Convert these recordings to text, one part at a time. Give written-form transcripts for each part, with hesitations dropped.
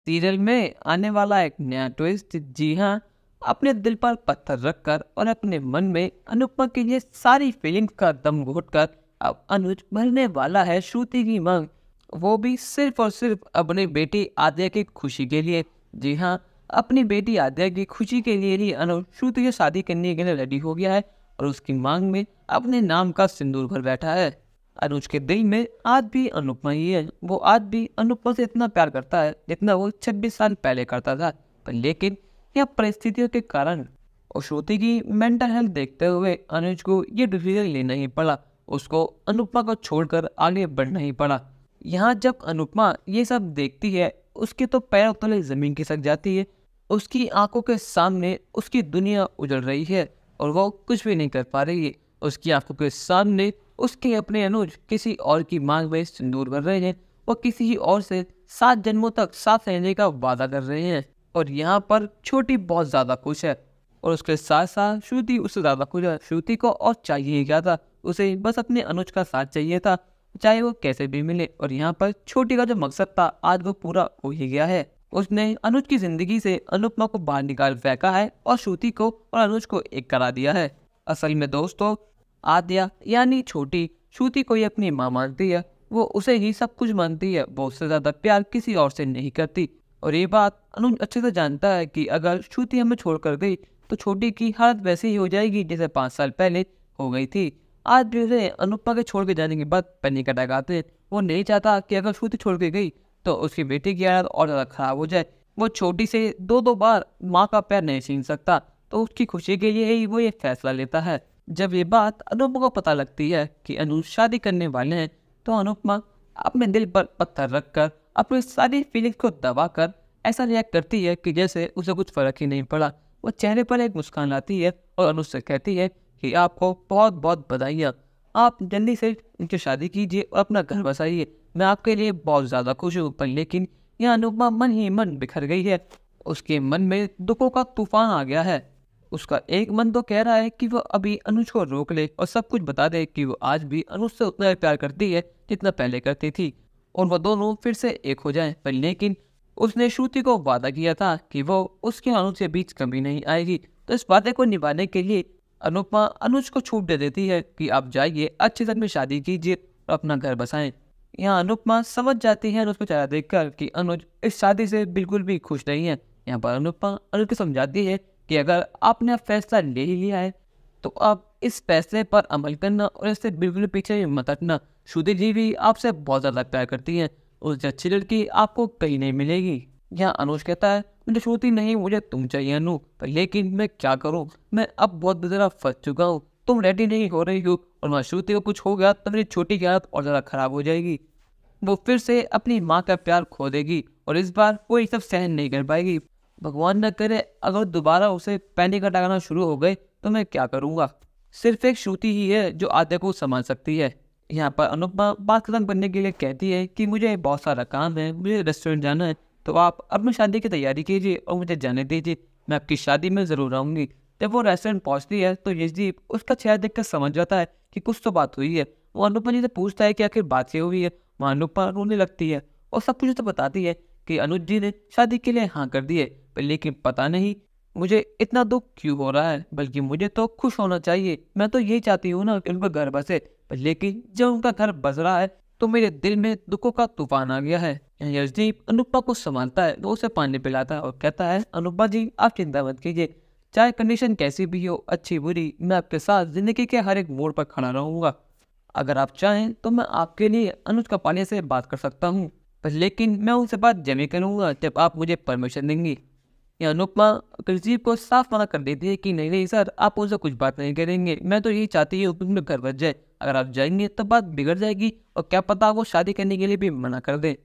Serial में आने वाला एक नया ट्विस्ट। जी हाँ, अपने दिल पर पत्थर रखकर और अपने मन में अनुपमा के लिए सारी फीलिंग्स का दम घोटकर अब अनुज भरने वाला है श्रुति की मांग, वो भी सिर्फ और सिर्फ अपनी बेटी आद्या की खुशी के लिए। जी हाँ, अपनी बेटी आद्या की खुशी के लिए ही अनुज श्रुति से शादी करने के लिए रेडी हो गया है और उसकी मांग में अपने नाम का सिंदूर भर बैठा है। अनुज के दिल में आज भी अनुपमा ही है। वो आज भी अनुपमा से इतना प्यार करता है जितना वो 26 साल पहले करता था, पर लेकिन यह परिस्थितियों के कारण और श्रुति की मेंटल हेल्थ देखते हुए अनुज को ये डिसीजन लेना ही पड़ा। उसको अनुपमा को छोड़कर आगे बढ़ना ही पड़ा। यहाँ जब अनुपमा ये सब देखती है, उसके तो पैरों तले जमीन खिसक जाती है। उसकी आंखों के सामने उसकी दुनिया उजड़ रही है और वो कुछ भी नहीं कर पा रही है। उसकी आंखों के सामने उसके अपने अनुज किसी और की मांग में सिंदूर भर रहे हैं। वो किसी और से 7 जन्मों तक साथ रहने का वादा कर रहे हैं और यहाँ पर छोटी बहुत ज्यादा खुश है और उसके साथ साथ श्रुति उससे ज्यादा खुश है। श्रुति को और चाहिए क्या था, उसे बस अपने अनुज का साथ चाहिए था, चाहे वो कैसे भी मिले। और यहाँ पर छोटी का जो मकसद था आज वो पूरा हो ही गया है। उसने अनुज की जिंदगी से अनुपमा को बाहर निकाल फेंका है और श्रुति को और अनुज को एक करा दिया है। असल में दोस्तों, आद्या यानी छोटी श्रुति को ही अपनी माँ मानती है। वो उसे ही सब कुछ मानती है। वो उससे ज्यादा प्यार किसी और से नहीं करती और ये बात अनुज अच्छे से जानता है कि अगर श्रुति हमें छोड़कर गई तो छोटी की हालत वैसे ही हो जाएगी जैसे 5 साल पहले हो गई थी। आज भी उसे अनुपमा के छोड़ के जाने के बाद पैनिक अटैक आते हैं। वो नहीं चाहता कि अगर श्रुति छोड़ के गई तो उसकी बेटी की हालत और ज़्यादा खराब हो जाए। वो छोटी से 2-2 बार माँ का पैर नहीं छीन सकता, तो उसकी खुशी के लिए ही वो ये फैसला लेता है। जब ये बात अनुपमा को पता लगती है कि अनुज शादी करने वाले हैं, तो अनुपमा अपने दिल पर पत्थर रखकर अपनी सारी फीलिंग्स को दबाकर ऐसा रिएक्ट करती है कि जैसे उसे कुछ फर्क ही नहीं पड़ा। वो चेहरे पर एक मुस्कान लाती है और अनुज से कहती है कि आपको बहुत बहुत बधाइयाँ, आप जल्दी से इनकी शादी कीजिए और अपना घर बसाइए। मैं आपके लिए बहुत ज़्यादा खुश हूँ। पर लेकिन यह अनुपमा मन ही मन बिखर गई है। उसके मन में दुखों का तूफान आ गया है। उसका एक मन तो कह रहा है कि वो अभी अनुज को रोक ले और सब कुछ बता दे कि वो आज भी अनुज से उतना ही प्यार करती है जितना पहले करती थी और वो दोनों फिर से एक हो जाएं। पर लेकिन उसने श्रुति को वादा किया था कि वो उसके अनुज के बीच कभी नहीं आएगी, तो इस वादे को निभाने के लिए अनुपमा अनुज को छूट दे देती है कि आप जाइए, अच्छे से में शादी कीजिए और अपना घर बसाएं। यहाँ अनुपमा समझ जाती है अनुज को चेहरा देखकर कि अनुज इस शादी से बिल्कुल भी खुश नहीं है। यहाँ पर अनुपमा अनुज को समझाती है कि अगर आपने फैसला ले ही लिया है तो आप इस फैसले पर अमल करना और इससे बिल्कुल पीछे मत हटना। श्रुति जी भी आपसे बहुत ज़्यादा प्यार करती हैं, उससे अच्छी लड़की आपको कहीं नहीं मिलेगी। यहाँ अनुज कहता है मुझे श्रुति नहीं, मुझे तुम चाहिए अनु, पर लेकिन मैं क्या करूँ, मैं अब बहुत ज़्यादा फंस चुका हूँ। तुम रेडी नहीं हो रही हो और वहाँ श्रुति को कुछ हो गया तो मेरी छोटी की हालत और ज़्यादा खराब हो जाएगी। वो फिर से अपनी माँ का प्यार खो देगी और इस बार वो ये सब सहन नहीं कर पाएगी। भगवान न करे अगर दोबारा उसे पैनिक अटैक आना शुरू हो गए तो मैं क्या करूँगा। सिर्फ एक श्रुति ही है जो आद्या को संभाल सकती है। यहाँ पर अनुपमा बात खत्म करने के लिए कहती है कि मुझे बहुत सारा काम है, मुझे रेस्टोरेंट जाना है, तो आप अपनी शादी की तैयारी कीजिए और मुझे जाने दीजिए, मैं आपकी शादी में ज़रूर आऊँगी। जब वो रेस्टोरेंट पहुँचती है तो यशदीप उसका चेहरा देखकर समझ जाता है कि कुछ तो बात हुई है। वो अनुपमा जी से पूछता है कि आखिर बात क्या हुई है। वहाँ अनुपमा रोने लगती है और सब कुछ तो बताती है कि अनुज जी ने शादी के लिए हाँ कर दी है, पर लेकिन पता नहीं मुझे इतना दुख क्यों हो रहा है, बल्कि मुझे तो खुश होना चाहिए। मैं तो यही चाहती हूँ ना कि उनका घर बसे, पर लेकिन जब उनका घर बस रहा है तो मेरे दिल में दुखों का तूफान आ गया है। यशदीप अनुपमा को संभालता है, वो उसे पानी पिलाता है और कहता है अनुपमा जी आप चिंता मत कीजिए, चाहे कंडीशन कैसी भी हो, अच्छी बुरी, मैं आपके साथ जिंदगी के हर एक मोड़ पर खड़ा रहूँगा। अगर आप चाहें तो मैं आपके लिए अनुज कपालिया से बात कर सकता हूँ, पर लेकिन मैं उनसे बात जमी करूँगा जब आप मुझे परमिशन देंगी। या अनुपमा यशदीप को साफ मना कर देती है कि नहीं नहीं सर, आप उनसे कुछ बात नहीं करेंगे, मैं तो यही चाहती हूँ कि उनमें घर बच जाए। अगर आप जाएंगे तो बात बिगड़ जाएगी और क्या पता वो शादी करने के लिए भी मना कर दें।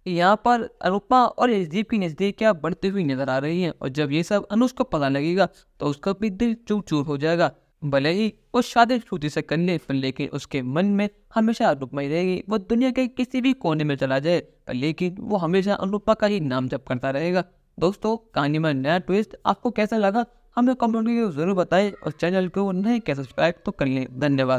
यहाँ पर अनुपमा और यशदीप की नज़दीकियाँ बढ़ती हुई नजर आ रही हैं और जब ये सब अनुज को पता लगेगा तो उसका भी दिल चूर चूर हो जाएगा। भले ही वो शादी श्रुति से कर ले, पर लेकिन उसके मन में हमेशा अनुपमा ही रहेगी। वो दुनिया के किसी भी कोने में चला जाए, पर लेकिन वो हमेशा अनुपमा का ही नाम जप करता रहेगा। दोस्तों, कहानी में नया ट्विस्ट आपको कैसा लगा हमें कमेंट करके जरूर बताएं और चैनल को नहीं क्या सब्सक्राइब तो कर लें। धन्यवाद।